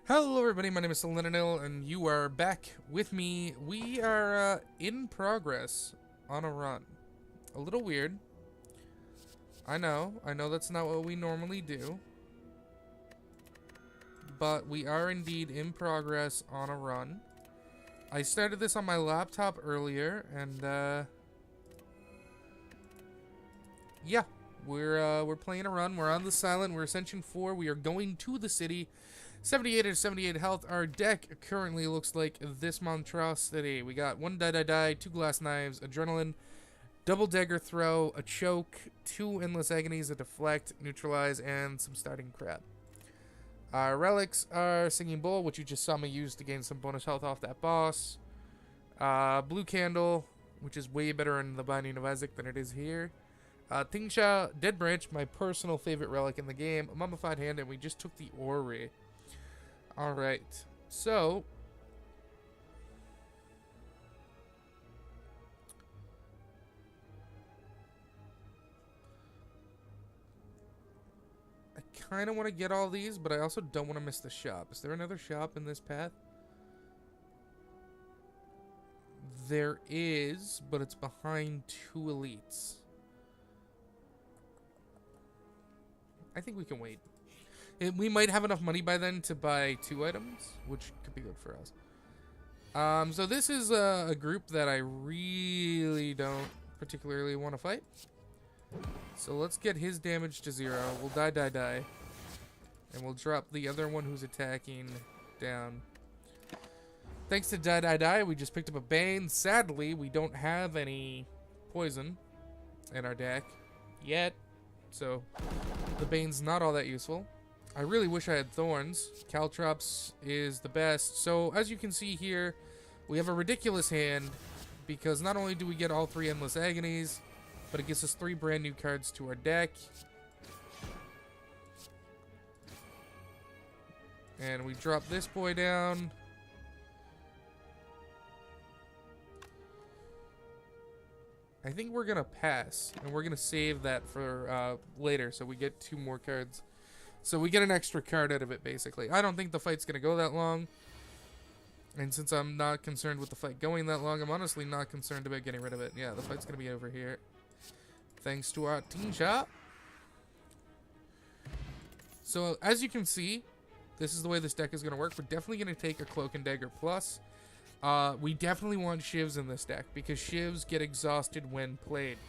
Hello everybody, my name is Selenanil, and you are back with me. We are in progress on a run. A little weird. I know that's not what we normally do. But we are indeed in progress on a run. I started this on my laptop earlier, and yeah, we're playing a run. We're on the silent, we're Ascension 4, we are going to the city. 78 or 78 health. Our deck currently looks like this monstrosity. We got 1 die, 2 glass knives, adrenaline, double dagger throw, a choke, 2 endless agonies, a deflect, neutralize, and some starting crap. Our relics are singing bowl, which you just saw me use to gain some bonus health off that boss. Blue candle, which is way better in the Binding of Isaac than it is here. Tingsha, dead branch, my personal favorite relic in the game, a mummified hand, and we just took the orrery. Alright, so I kind of want to get all these, but I also don't want to miss the shop. Is there another shop in this path? There is, but it's behind 2 elites. I think we can wait. We might have enough money by then to buy 2 items, which could be good for us. So this is a group that I really don't particularly want to fight. So let's get his damage to 0. We'll die. And we'll drop the other one who's attacking down. Thanks to die, we just picked up a Bane. Sadly, we don't have any poison in our deck yet. So the Bane's not all that useful. I really wish I had Thorns. Caltrops is the best. So, as you can see here, we have a ridiculous hand because not only do we get all 3 Endless Agonies, but it gives us 3 brand new cards to our deck. And we drop this boy down. I think we're going to pass, and we're going to save that for later so we get 2 more cards. So we get an extra card out of it, basically. I don't think the fight's going to go that long. And since I'm not concerned with the fight going that long, I'm honestly not concerned about getting rid of it. Yeah, the fight's going to be over here. Thanks to our team shop. So, as you can see, this is the way this deck is going to work. We're definitely going to take a Cloak and Dagger Plus. We definitely want Shivs in this deck, because Shivs get exhausted when played.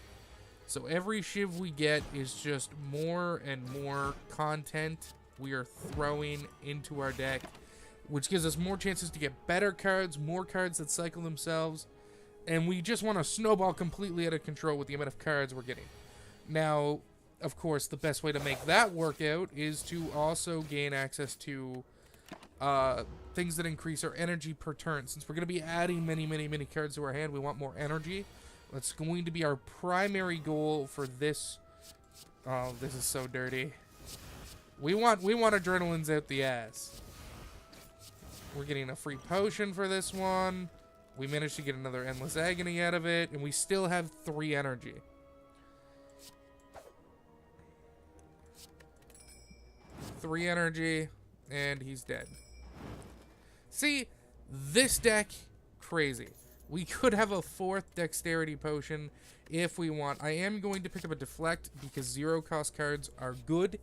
So every Shiv we get is just more and more content we are throwing into our deck, which gives us more chances to get better cards, more cards that cycle themselves, and we just want to snowball completely out of control with the amount of cards we're getting. Now, of course, the best way to make that work out is to also gain access to things that increase our energy per turn. Since we're going to be adding many cards to our hand, we want more energy. That's going to be our primary goal for this. Oh, this is so dirty. We want adrenalines out the ass. We're getting a free potion for this one. We managed to get another Endless Agony out of it, and we still have 3 energy. Three energy, and he's dead. See, this deck, crazy. We could have a 4th Dexterity Potion if we want. I am going to pick up a Deflect because 0-cost cards are good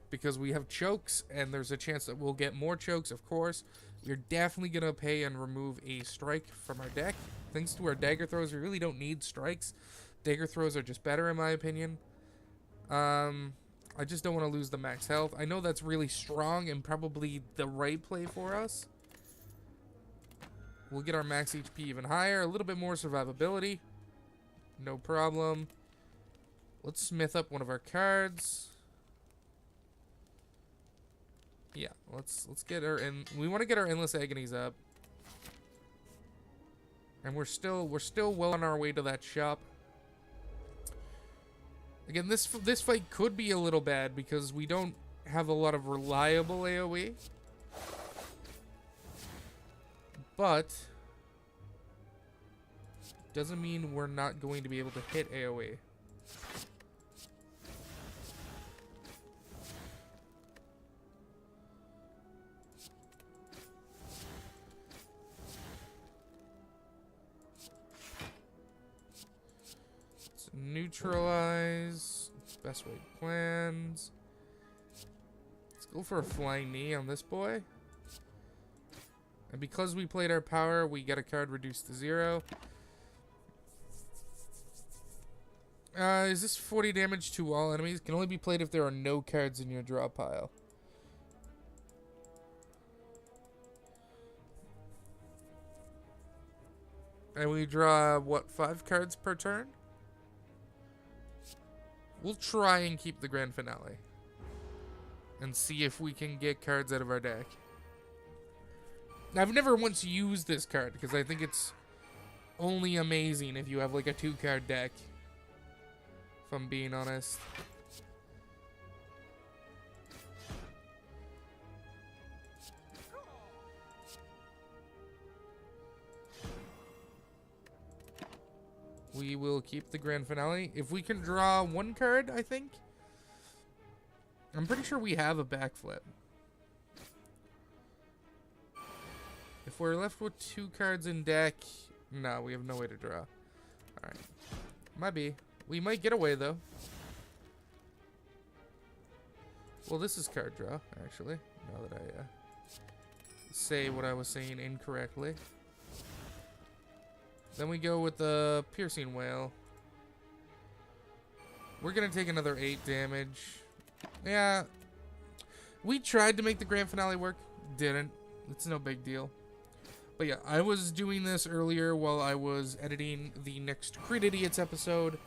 because we have chokes, and there's a chance that we'll get more chokes, of course. We're definitely going to pay and remove a Strike from our deck. Thanks to our Dagger Throws, we really don't need Strikes. Dagger Throws are just better, in my opinion. I just don't want to lose the max health. I know that's really strong and probably the right play for us. We'll get our max HP even higher. A little bit more survivability. No problem. Let's smith up one of our cards. Yeah, let's get our we want to get our Endless Agonies up. And we're still well on our way to that shop. Again, this fight could be a little bad because we don't have a lot of reliable AoE. But doesn't mean we're not going to be able to hit AoE. Neutralize. Best weight plans. Let's go for a flying knee on this boy. And because we played our power, we get a card reduced to 0. Is this 40 damage to all enemies? Can only be played if there are no cards in your draw pile. And we draw, what, 5 cards per turn? We'll try and keep the grand finale. And see if we can get cards out of our deck. I've never once used this card, because I think it's only amazing if you have, like, a 2-card deck. If I'm being honest. We will keep the grand finale. If we can draw 1 card, I think. I'm pretty sure we have a backflip. If we're left with 2 cards in deck, no, we have no way to draw. Alright. Might be. We might get away, though. Well, this is card draw, actually. Now that I say what I was saying incorrectly. Then we go with the Piercing Whale. We're going to take another 8 damage. Yeah. We tried to make the grand finale work. Didn't. It's no big deal. But yeah, I was doing this earlier while I was editing the next Creed Idiots episode.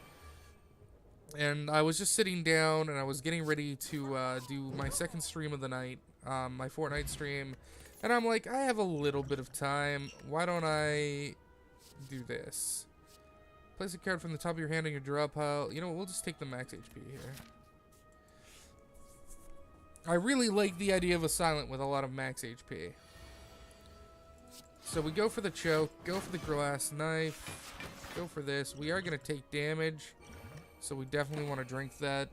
And I was just sitting down and I was getting ready to do my second stream of the night, my Fortnite stream. And I'm like, I have a little bit of time. Why don't I do this? Place a card from the top of your hand in your draw pile. You know what, we'll just take the max HP here. I really like the idea of a silent with a lot of max HP. So we go for the choke, go for the glass knife, go for this. We are going to take damage. So we definitely want to drink that.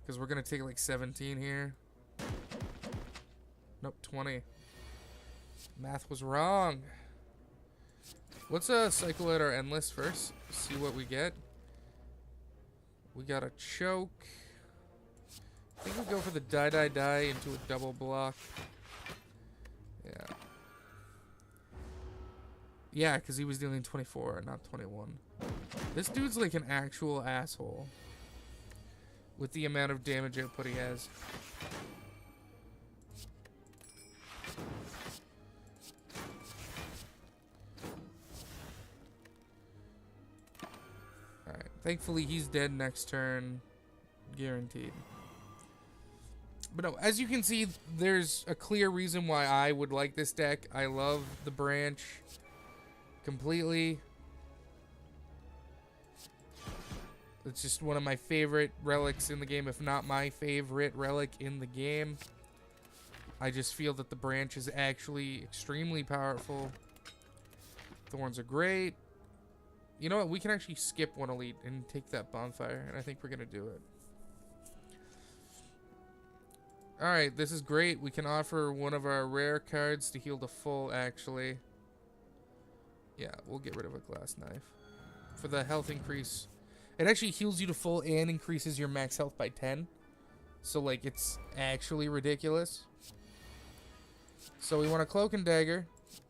Because we're going to take like 17 here. Nope, 20. Math was wrong. Let's cycle out our endless first. See what we get. We got a choke. I think we go for the die into a double block. Yeah. Yeah, because he was dealing 24, not 21. This dude's like an actual asshole. With the amount of damage output he has. Alright, thankfully he's dead next turn. Guaranteed. But no, as you can see, there's a clear reason why I would like this deck. I love the branch completely. It's just one of my favorite relics in the game, if not my favorite relic in the game. I just feel that the branch is actually extremely powerful. Thorns are great. You know what? We can actually skip one elite and take that bonfire, and I think we're going to do it. Alright, this is great. We can offer one of our rare cards to heal to full, actually. Yeah, we'll get rid of a glass knife. For the health increase. It actually heals you to full and increases your max health by 10. So, like, it's actually ridiculous. So we want a Cloak and Dagger.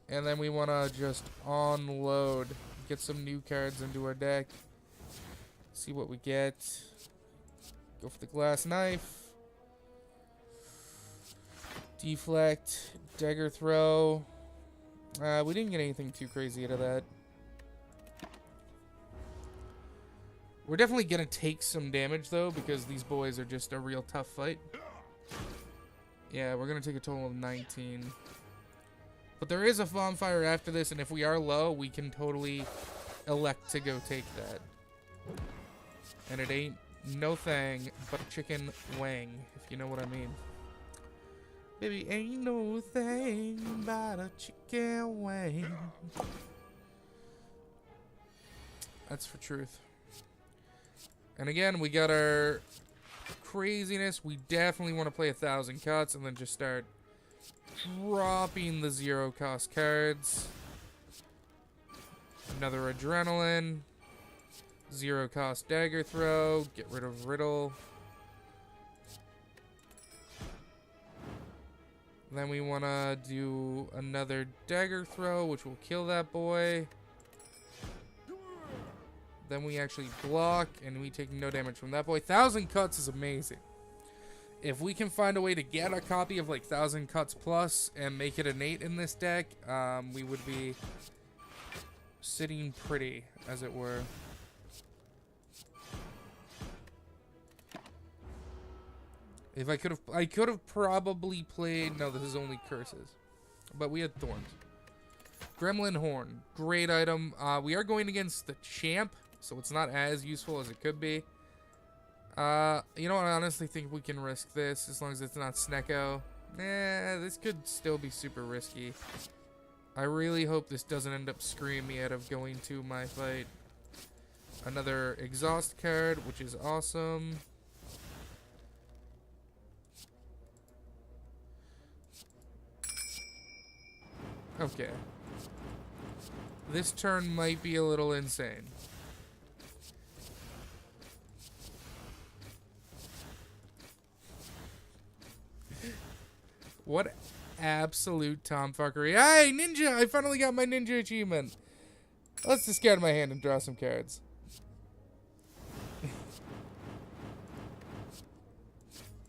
And then we want to just unload. Get some new cards into our deck. See what we get. Go for the glass knife. Deflect. Dagger throw. We didn't get anything too crazy out of that. We're definitely going to take some damage, though, because these boys are just a real tough fight. Yeah, we're going to take a total of 19. But there is a bonfire after this, and if we are low, we can totally elect to go take that. And it ain't no thing but a chicken wang, if you know what I mean. Baby, ain't no thing but a chicken wang. That's for truth. And again, we got our craziness. We definitely want to play 1,000 cuts and then just start dropping the 0-cost cards. Another adrenaline. 0 cost dagger throw. Get rid of Riddle. Then we want to do another dagger throw, which will kill that boy. Then we actually block, and we take no damage from that boy. 1,000 cuts is amazing. If we can find a way to get a copy of like 1,000 cuts plus and make it innate in this deck, we would be sitting pretty, as it were. If I could have probably played. No, this is only curses, but we had thorns. Gremlin Horn, great item. We are going against the champ, so it's not as useful as it could be. You know what? I honestly think we can risk this as long as it's not Snecko. This could still be super risky. I really hope this doesn't end up screwing me out of going to my fight. Another exhaust card, which is awesome. Okay. This turn might be a little insane. What absolute tomfuckery. Hey, ninja! I finally got my ninja achievement. Let's discard my hand and draw some cards.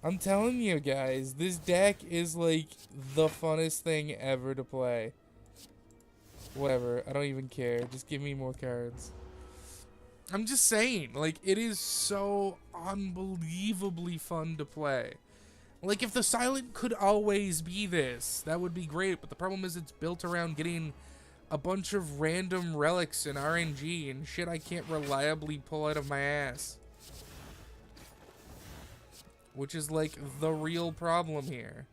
I'm telling you guys, this deck is like the funnest thing ever to play. Whatever, I don't even care. Just give me more cards. I'm just saying, like, it is so unbelievably fun to play. Like, if the Silent could always be this, that would be great. But the problem is it's built around getting a bunch of random relics and RNG and shit I can't reliably pull out of my ass. Which is, like, the real problem here.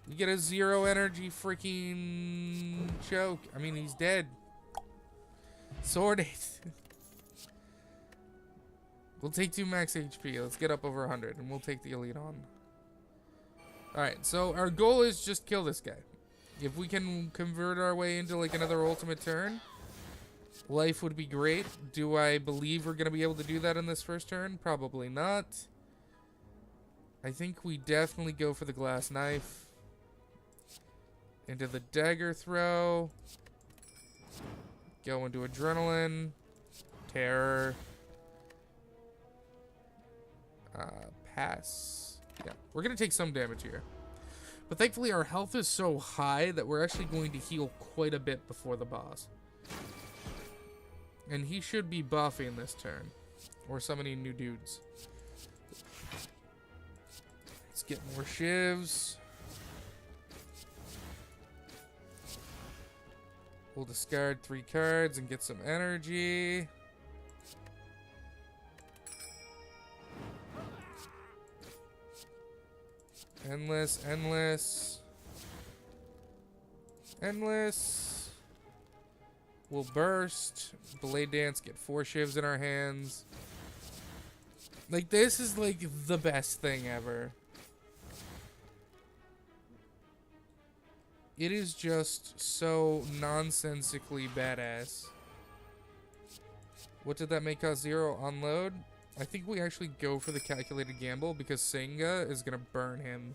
You get a 0 energy freaking choke. I mean, he's dead. Sword 8. We'll take 2 max HP. Let's get up over 100, and we'll take the elite on. Alright, so our goal is just kill this guy. If we can convert our way into, like, another ultimate turn, life would be great. Do I believe we're going to be able to do that in this first turn? Probably not. I think we definitely go for the glass knife. Into the dagger throw. Go into adrenaline. Terror. Pass. Yeah, we're going to take some damage here. But thankfully our health is so high that we're actually going to heal quite a bit before the boss. And he should be buffing this turn. Or summoning new dudes. Let's get more shivs. We'll discard 3 cards and get some energy. Endless, endless. Endless. We'll burst. Blade Dance, get 4 shivs in our hands. Like, this is like the best thing ever. It is just so nonsensically badass. What did that make us 0? Unload? I think we actually go for the calculated gamble because Senga is going to burn him.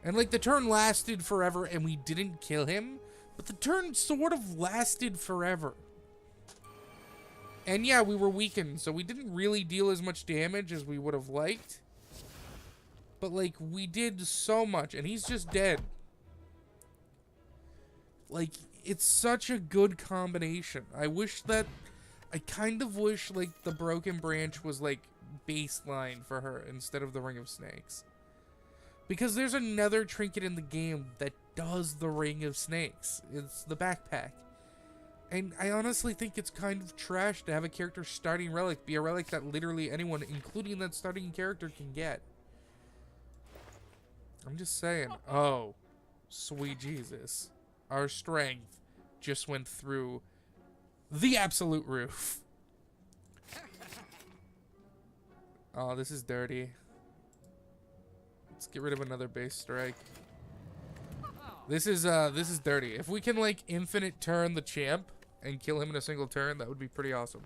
And like the turn lasted forever and we didn't kill him, but the turn sort of lasted forever. And yeah, we were weakened, so we didn't really deal as much damage as we would have liked. But like, we did so much, and he's just dead. Like, it's such a good combination. I kind of wish, like, the Broken Branch was, like, baseline for her instead of the Ring of Snakes. Because there's another trinket in the game that does the Ring of Snakes. It's the backpack. And I honestly think it's kind of trash to have a character starting relic be a relic that literally anyone, including that starting character, can get. I'm just saying. Oh, sweet Jesus. Our strength just went through the absolute roof. Oh, this is dirty. Let's get rid of another base strike. This is dirty. If we can like infinite turn the champ and kill him in a single turn, that would be pretty awesome.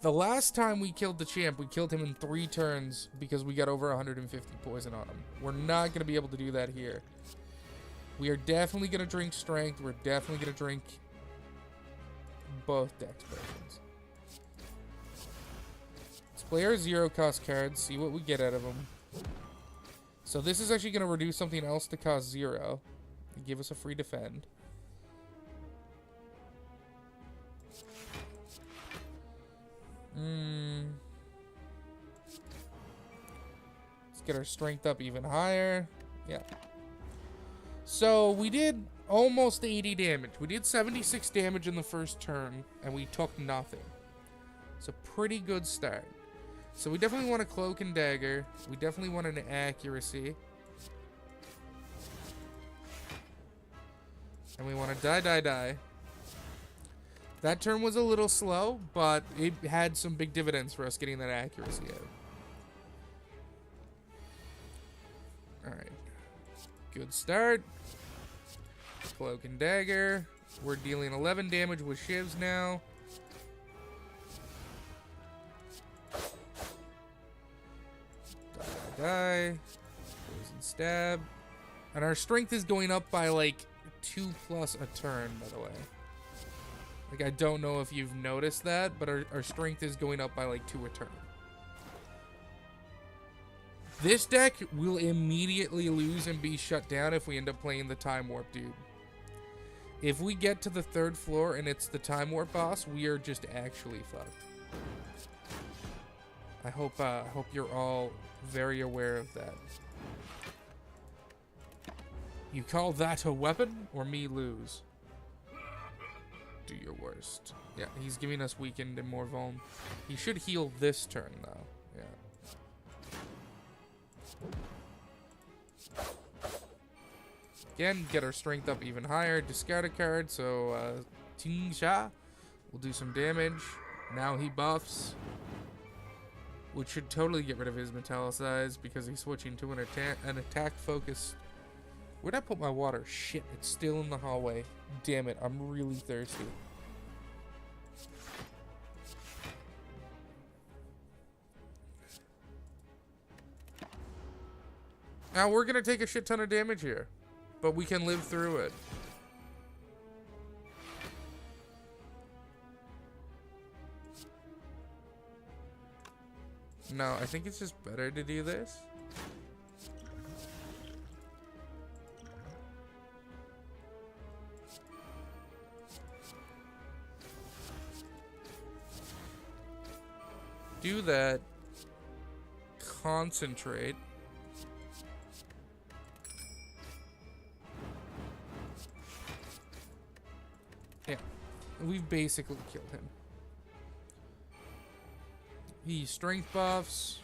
The last time we killed the champ, we killed him in 3 turns because we got over 150 poison on him. We're not going to be able to do that here. We are definitely going to drink strength. We're definitely going to drink both dex potions. Let's play our 0-cost cards, see what we get out of them. So this is actually going to reduce something else to cost 0 and give us a free defend. Let's get our strength up even higher. Yeah. So we did almost 80 damage. We did 76 damage in the first turn, and we took nothing. It's a pretty good start. So we definitely want a cloak and dagger. We definitely want an accuracy. And we want to die. That turn was a little slow, but it had some big dividends for us getting that accuracy out. Alright. Good start. Cloak and dagger. We're dealing 11 damage with shivs now. Die. Poison stab. And our strength is going up by like 2+ a turn, by the way. Like, I don't know if you've noticed that, but our strength is going up by like 2 a turn. This deck will immediately lose and be shut down if we end up playing the Time Warp dude. If we get to the 3rd floor and it's the Time Warp boss, we are just actually fucked. I hope you're all very aware of that. You call that a weapon, or me lose? Do your worst. Yeah, he's giving us weakened and more vuln. He should heal this turn, though. Yeah. Again, get our strength up even higher. Discard a card, so Ting Sha will do some damage. Now he buffs, which should totally get rid of his metallicize because he's switching to an attack focus. Where'd I put my water? Shit, it's still in the hallway. Damn it, I'm really thirsty. Now we're gonna take a shit ton of damage here, but we can live through it. No, I think it's just better to do this. Do that. Concentrate. Yeah. We've basically killed him. He strength buffs.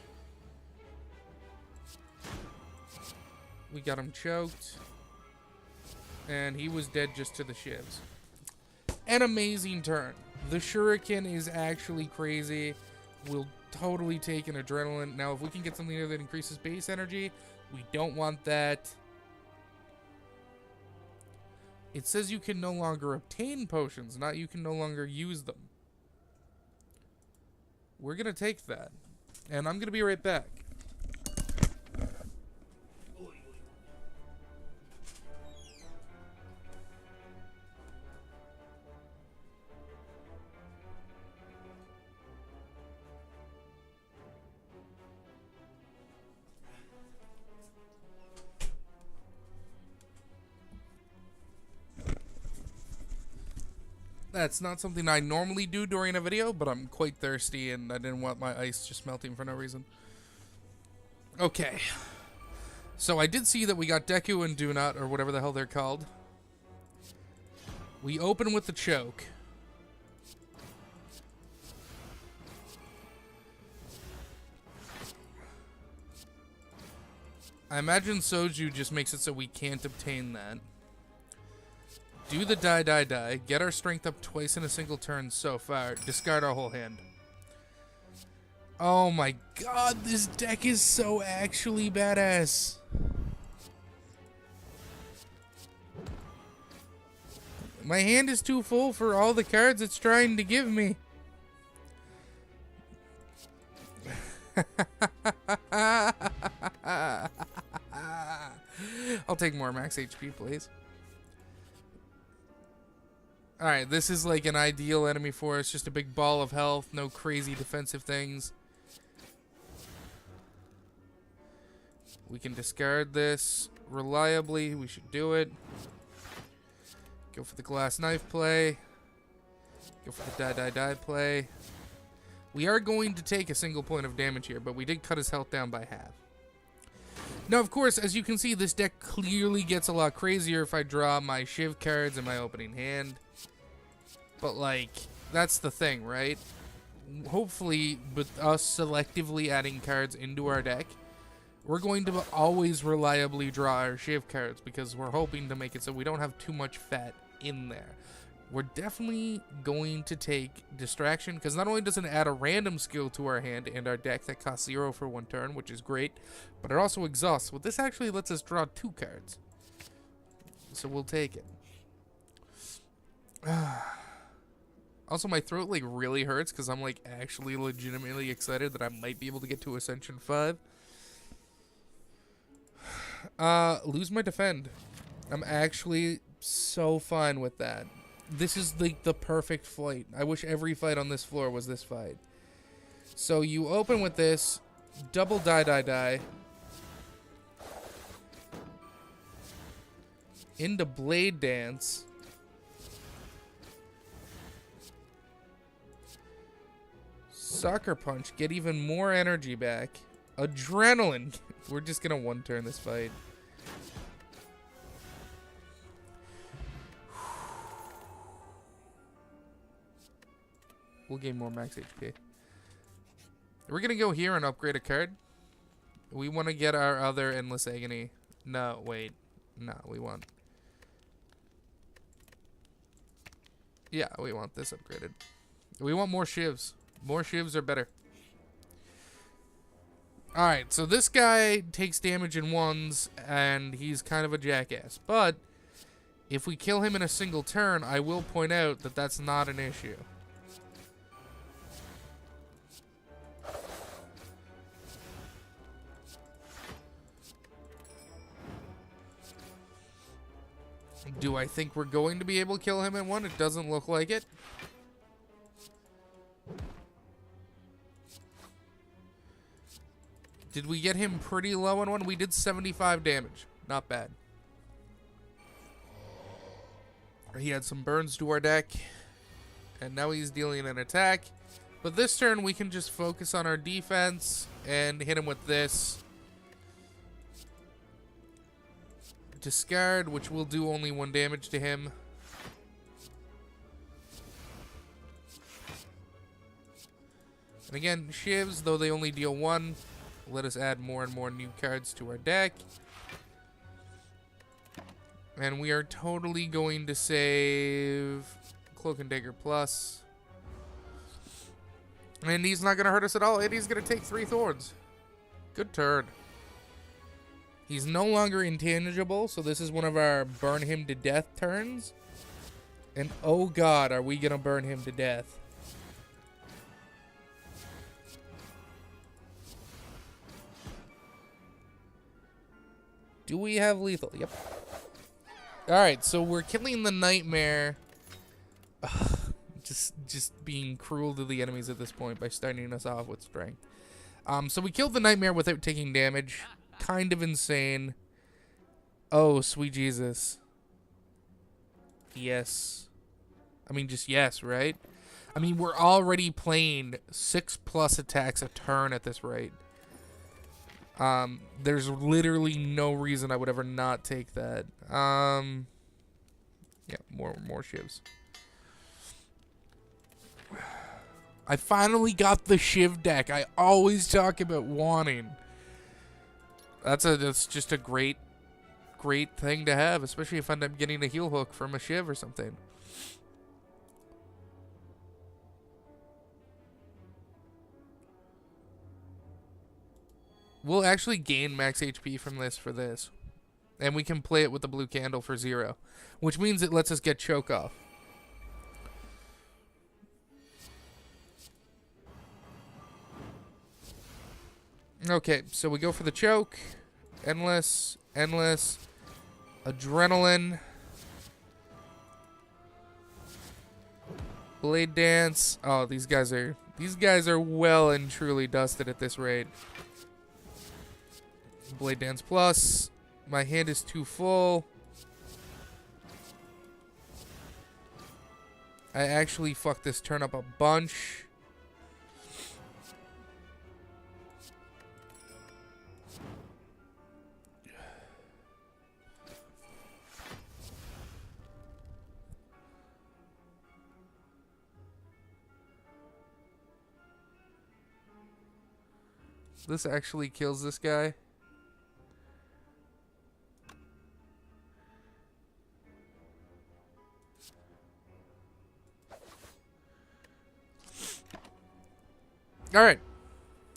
We got him choked. And he was dead just to the shivs. An amazing turn. The shuriken is actually crazy. We'll totally take an adrenaline. Now, if we can get something there that increases base energy, we don't want that. It says you can no longer obtain potions, not you can no longer use them. We're going to take that. And I'm going to be right back. That's not something I normally do during a video, but I'm quite thirsty and I didn't want my ice just melting for no reason. Okay. So I did see that we got Deku and Dunat, or whatever the hell they're called. We open with the choke. I imagine Soju just makes it so we can't obtain that. Do the die. Get our strength up twice in a single turn so far. Discard our whole hand. Oh my god, this deck is so actually badass. My hand is too full for all the cards it's trying to give me. I'll take more max HP, please. Alright, this is like an ideal enemy for us. Just a big ball of health. No crazy defensive things. We can discard this reliably. We should do it. Go for the glass knife play. Go for the die play. We are going to take a single point of damage here, but we did cut his health down by half. Now, of course, as you can see, this deck clearly gets a lot crazier if I draw my Shiv cards in my opening hand. But, like, that's the thing, right? Hopefully, with us selectively adding cards into our deck, we're going to always reliably draw our Shiv cards because we're hoping to make it so we don't have too much fat in there. We're definitely going to take Distraction because not only does it add a random skill to our hand and our deck that costs 0 for 1 turn, which is great, but it also exhausts. Well, this actually lets us draw 2 cards. So we'll take it. Also, my throat like really hurts because I'm like actually legitimately excited that I might be able to get to Ascension 5. Lose my defend. I'm actually so fine with that. This is like the perfect fight. I wish every fight on this floor was this fight. So you open with this, double die. Into Blade Dance. Sucker Punch, get even more energy back. Adrenaline. We're just gonna one turn this fight. We'll gain more max HP. We're gonna go here and upgrade a card. We want to get our other Endless Agony. No, wait. No, we want... Yeah, we want this upgraded. We want more Shivs. More Shivs are better. Alright, so this guy takes damage in ones, and he's kind of a jackass. But, if we kill him in a single turn, I will point out that that's not an issue. Do I think we're going to be able to kill him in one? It doesn't look like it. Did we get him pretty low in one? We did 75 damage. Not bad. He had some burns to our deck. And now he's dealing an attack. But this turn we can just focus on our defense and hit him with this. Discard, which will do only 1 damage to him. And again, Shivs, though they only deal 1, let us add more and more new cards to our deck. And we are totally going to save Cloak and Dagger Plus. And he's not going to hurt us at all, and he's going to take 3 Thorns. Good turn. He's no longer intangible, so this is one of our burn him to death turns. And oh god, are we gonna burn him to death. Do we have lethal? Yep. Alright, so we're killing the Nightmare. Ugh, just being cruel to the enemies at this point by starting us off with strength. So we killed the Nightmare without taking damage. Kind of insane. Oh, sweet Jesus. Yes. I mean, just yes, right? I mean, we're already playing 6+ attacks a turn at this rate. There's literally no reason I would ever not take that. Yeah, more Shivs. I finally got the Shiv deck I always talk about wanting. That's just a great thing to have, especially if I end up getting a heal hook from a Shiv or something. We'll actually gain max HP from this for this. And we can play it with the blue candle for 0, which means it lets us get choke off. Okay, so we go for the choke. Endless, endless, adrenaline, blade dance. Oh, these guys are well and truly dusted at this rate. Blade dance plus. My hand is too full. I actually fucked this turn up a bunch. This actually kills this guy. Alright.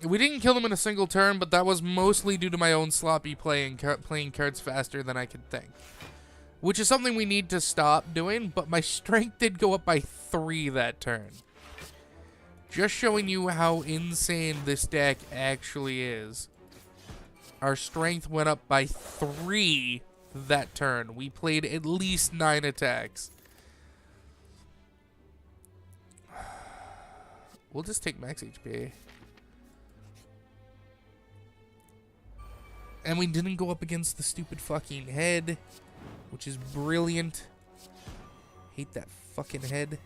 We didn't kill them in a single turn, but that was mostly due to my own sloppy playing cards faster than I could think. Which is something we need to stop doing, but my strength did go up by 3 that turn. Just showing you how insane this deck actually is. Our strength went up by 3 that turn. We played at least 9 attacks. We'll just take max HP. And we didn't go up against the stupid fucking head, which is brilliant. Hate that fucking head.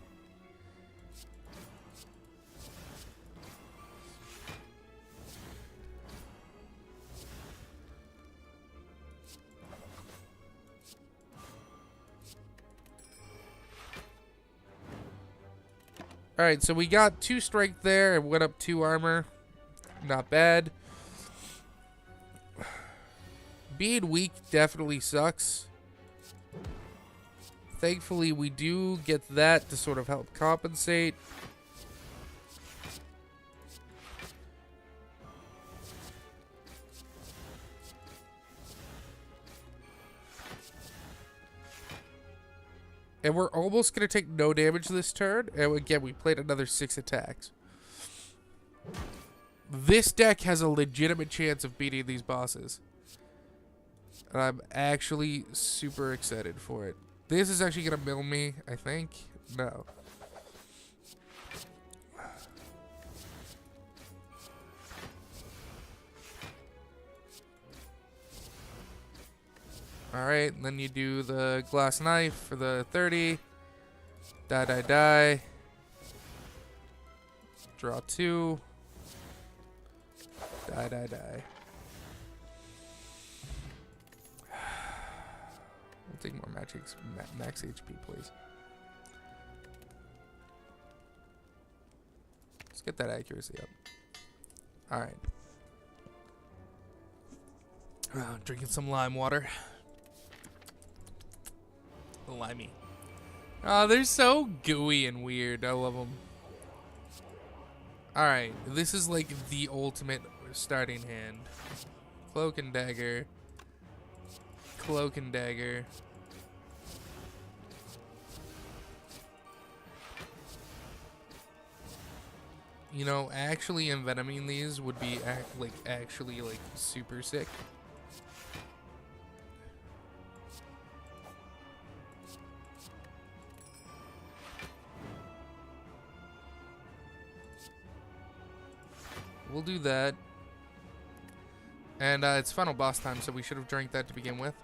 Alright, so we got 2 strength there and went up 2 armor. Not bad. Being weak definitely sucks. Thankfully, we do get that to sort of help compensate. And we're almost going to take no damage this turn. And again, we played another 6 attacks. This deck has a legitimate chance of beating these bosses. And I'm actually super excited for it. This is actually going to mill me, I think. No. Alright, and then you do the glass knife for the 30. Die, die, die. Draw 2. Die, die, die. We'll take more max HP, please. Let's get that accuracy up. Alright. Drinking some lime water. Limey. Oh, they're so gooey and weird. I love them. Alright, this is like the ultimate starting hand. Cloak and dagger. Cloak and dagger. You know, actually envenoming these would be actually super sick. We'll do that. And it's final boss time, so we should have drank that to begin with.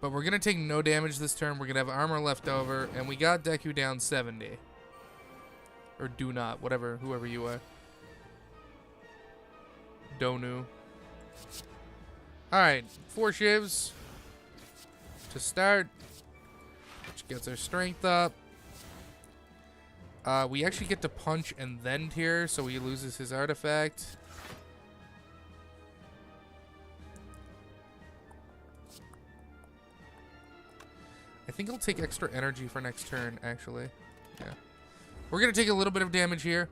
But we're going to take no damage this turn. We're going to have armor left over. And we got Deku down 70. Or do not. Whoever you are. Donu. Alright. 4 shivs. To start. Which gets our strength up. We actually get to punch and then tear, so he loses his artifact. I think he'll take extra energy for next turn, actually. Yeah. We're going to take a little bit of damage here.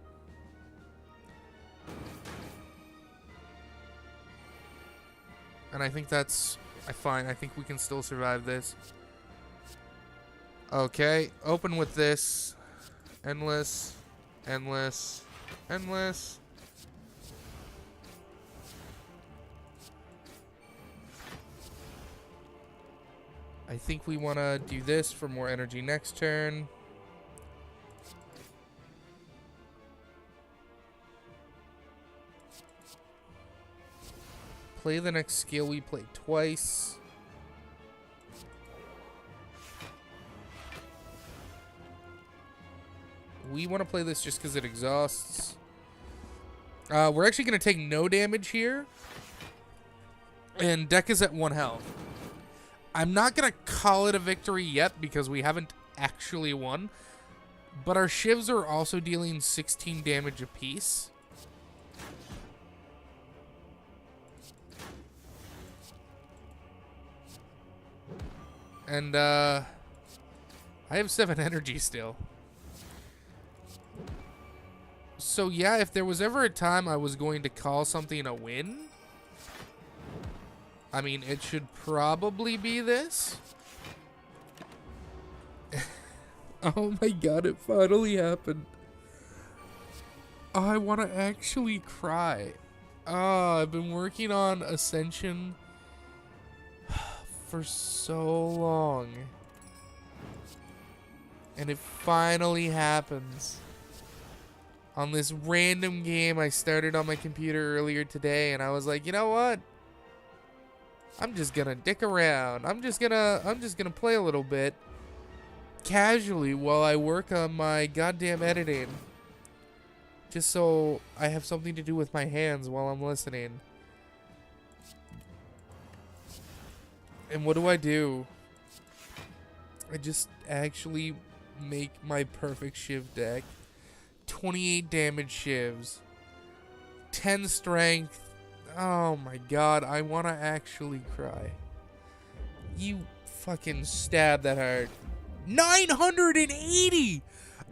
And I think that's Fine, I think we can still survive this. Okay, open with this. Endless. Endless. Endless. I think we want to do this for more energy next turn. Play the next skill we played twice. We want to play this just because it exhausts. We're actually going to take no damage here. And deck is at 1 health. I'm not going to call it a victory yet because we haven't actually won. But our shivs are also dealing 16 damage apiece. And I have 7 energy still. So yeah, if there was ever a time I was going to call something a win, I mean, it should probably be this. Oh my god, it finally happened. Oh, I want to actually cry. Oh, I've been working on Ascension for so long. And it finally happens. On this random game I started on my computer earlier today, and I was like, you know what? I'm just gonna dick around. I'm just gonna play a little bit casually while I work on my goddamn editing. Just so I have something to do with my hands while I'm listening. And what do? I just actually make my perfect shiv deck. 28 damage shivs. 10 strength. Oh my god, I want to actually cry. You fucking stab that hard. 980!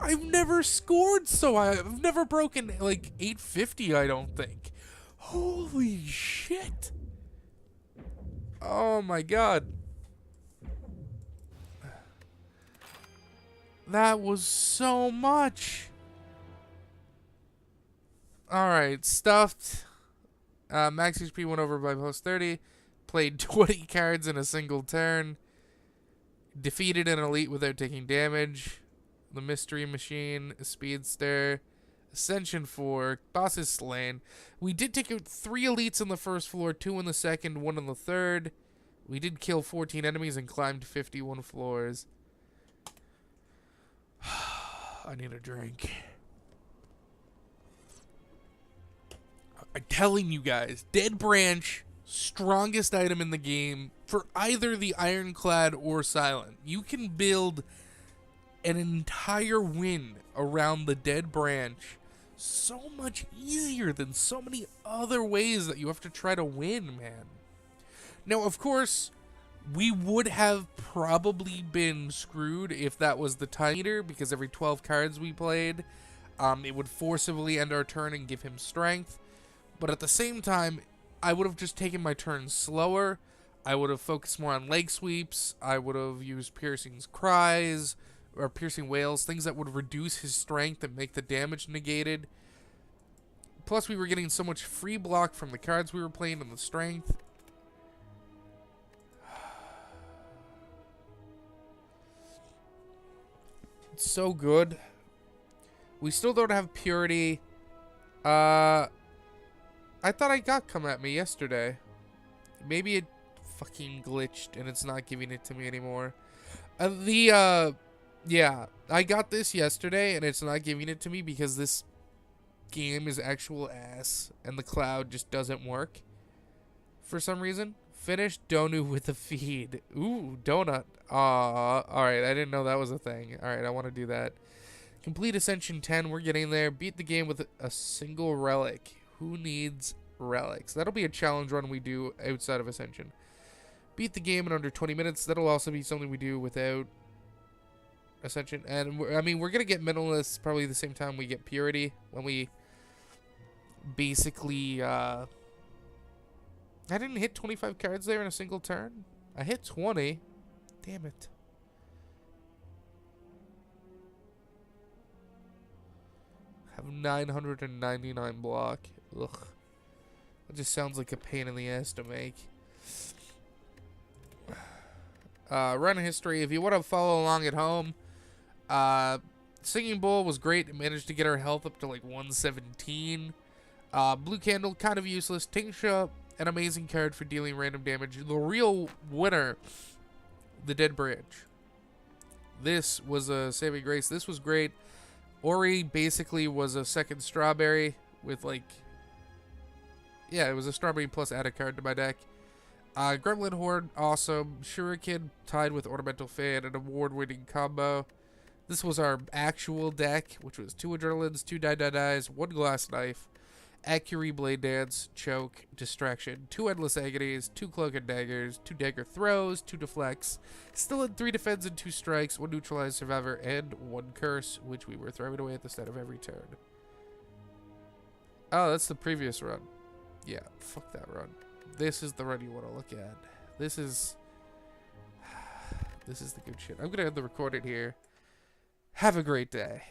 I've never scored so I've never broken like 850, I don't think. Holy shit. Oh my god. That was so much. Alright, stuffed. Max HP went over by post 30. Played 20 cards in a single turn. Defeated an elite without taking damage. The Mystery Machine, Speedster, Ascension 4, boss is slain. We did take out 3 elites on the first floor, 2 in the second, 1 on the third. We did kill 14 enemies and climbed 51 floors. I need a drink. I'm telling you guys, Dead Branch, strongest item in the game for either the Ironclad or Silent. You can build an entire win around the Dead Branch so much easier than so many other ways that you have to try to win, man. Now, of course, we would have probably been screwed if that was the time meter, because every 12 cards we played, it would forcibly end our turn and give him strength. But at the same time, I would have just taken my turn slower. I would have focused more on leg sweeps. I would have used Piercing's Cries or Piercing Wails, things that would reduce his strength and make the damage negated. Plus, we were getting so much free block from the cards we were playing and the strength. It's so good. We still don't have Purity. I thought I got Come At Me yesterday. Maybe it fucking glitched and it's not giving it to me anymore. Yeah, I got this yesterday and it's not giving it to me because this game is actual ass and the cloud just doesn't work for some reason. Finish Donu with a feed. Ooh, donut. Alright, I didn't know that was a thing. Alright, I want to do that. Complete Ascension 10, we're getting there. Beat the game with a single relic. Who needs relics? That'll be a challenge run we do outside of Ascension. Beat the game in under 20 minutes. That'll also be something we do without Ascension. And, I mean, we're going to get Minimalist probably the same time we get Purity. When we basically I didn't hit 25 cards there in a single turn. I hit 20. Damn it. Have 999 block. Ugh. That just sounds like a pain in the ass to make. Run history. If you want to follow along at home, Singing Bowl was great. It managed to get our health up to like 117. Blue Candle, kind of useless. Tingsha, an amazing card for dealing random damage. The real winner, the Dead Branch. This was a saving grace. This was great. Ori basically was a second Strawberry with like... Yeah, it was a Strawberry plus add a card to my deck. Gremlin Horde, awesome. Shuriken tied with Ornamental Fan, an award-winning combo. This was our actual deck, which was 2 Adrenalines, 2 Die, 1 Glass Knife, Accuracy Blade Dance, Choke, Distraction, 2 Endless Agonies, 2 Cloak and Daggers, 2 Dagger Throws, 2 Deflects, still in 3 Defends and 2 Strikes, 1 Neutralized Survivor, and 1 Curse, which we were throwing away at the start of every turn. Oh, that's the previous run. Yeah, fuck that run. This is the run you want to look at. This is the good shit. I'm going to end the recording here. Have a great day.